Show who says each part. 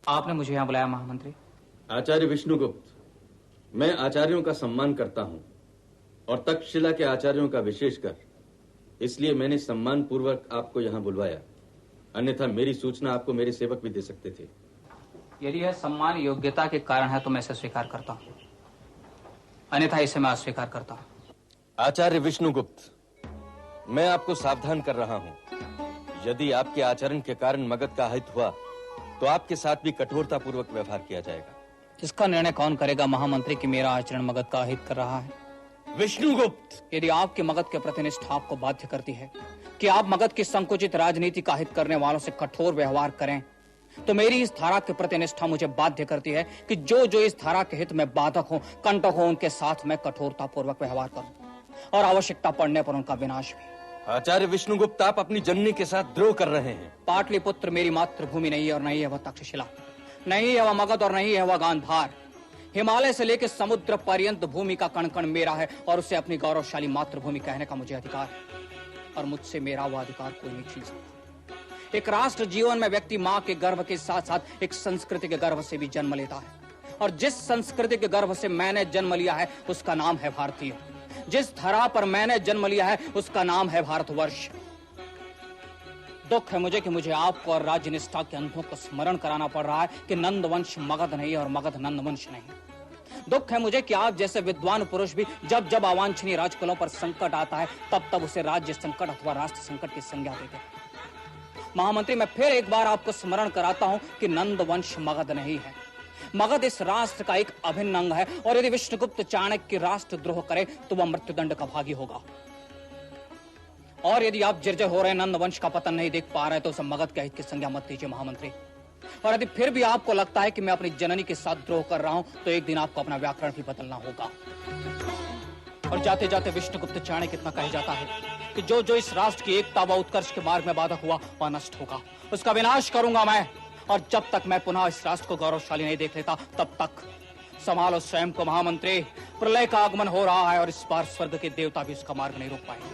Speaker 1: आपने मुझे यहाँ बुलाया महामंत्री?
Speaker 2: आचार्य विष्णुगुप्त, मैं आचार्यों का सम्मान करता हूं और तक्षशिला के आचार्यों का विशेषकर, इसलिए मैंने सम्मान पूर्वक आपको यहाँ बुलवाया। अन्यथा मेरी सूचना आपको मेरे सेवक भी दे सकते थे।
Speaker 1: यदि यह सम्मान योग्यता के कारण है तो मैं इसे स्वीकार करता हूँ, अन्यथा इसे मैं अस्वीकार करता हूँ।
Speaker 2: आचार्य विष्णुगुप्त, मैं आपको सावधान कर रहा हूं। यदि आपके आचरण के कारण मगध का अहित हुआ तो आपके साथ भी कठोरता पूर्वक व्यवहार किया जाएगा।
Speaker 1: इसका निर्णय कौन करेगा महामंत्री कि मेरा आचरण मगध का अहित कर रहा है?
Speaker 2: विष्णुगुप्त,
Speaker 1: यदि आपकी मगध के प्रति निष्ठा आपको बाध्य करती है कि आप मगध की संकुचित राजनीति का हित करने वालों से कठोर व्यवहार करें, तो मेरी इस धारा के प्रति निष्ठा मुझे बाध्य करती है कि जो जो इस धारा के हित में बाधक हो, कंटक हो, उनके साथ मैं कठोरता पूर्वक व्यवहार करूं और आवश्यकता पड़ने पर उनका विनाश भी।
Speaker 2: आचार्य विष्णुगुप्त, आप अपनी जननी के साथ द्रोह कर रहे हैं।
Speaker 1: पाटलिपुत्र मेरी मातृभूमि नहीं है और नहीं है वह तक्षशिला, नहीं है वह मगध और नहीं है वह गांधार। हिमालय से लेकर समुद्र पर्यंत भूमि का कण कण मेरा है और उसे अपनी गौरवशाली मातृभूमि कहने का मुझे अधिकार है और मुझसे मेरा वह अधिकार कोई नहीं छीन सकता। एक राष्ट्र जीवन में व्यक्ति माँ के गर्भ के साथ साथ एक संस्कृति के गर्भ से भी जन्म लेता है और जिस संस्कृति के गर्भ से मैंने जन्म लिया है उसका नाम है भारतीय। जिस धरा पर मैंने जन्म लिया है उसका नाम है भारतवर्ष। दुख है मुझे कि मुझे आपको और राज्य निष्ठा के अंधों को स्मरण कराना पड़ रहा है कि नंद वंश मगध नहीं और मगध नंद वंश नहीं। दुख है मुझे कि आप जैसे विद्वान पुरुष भी जब जब अवांछनीय राजकुलों पर संकट आता है तब तब उसे राज्य संकट अथवा राष्ट्र संकट की संज्ञा देते हैं। महामंत्री, मैं फिर एक बार आपको स्मरण कराता हूं कि नंद वंश मगध नहीं है। मगध इस राष्ट्र का एक अभिन्न अंग है और यदि विष्णुगुप्त चाणक्य राष्ट्र द्रोह करे तो वह मृत्युदंड का भागी होगा। और यदि आप जर्जर हो रहे नंद वंश का पतन नहीं देख पा रहे तो उसे मगध के हित की संज्ञा मत दीजिए महामंत्री। और यदि फिर भी आपको लगता है कि मैं अपनी जननी के साथ द्रोह कर रहा हूं तो एक दिन आपको अपना व्याकरण भी बदलना होगा। और जाते जाते विष्णुगुप्त चाणक्य इतना कह जाता है कि जो जो इस राष्ट्र की एकता व उत्कर्ष के मार्ग में बाधक हुआ वह नष्ट होगा, उसका विनाश करूंगा मैं। और जब तक मैं पुनः इस राष्ट्र को गौरवशाली नहीं देख लेता तब तक संभालो स्वयं को महामंत्री। प्रलय का आगमन हो रहा है और इस बार स्वर्ग के देवता भी उसका मार्ग नहीं रोक पाएंगे।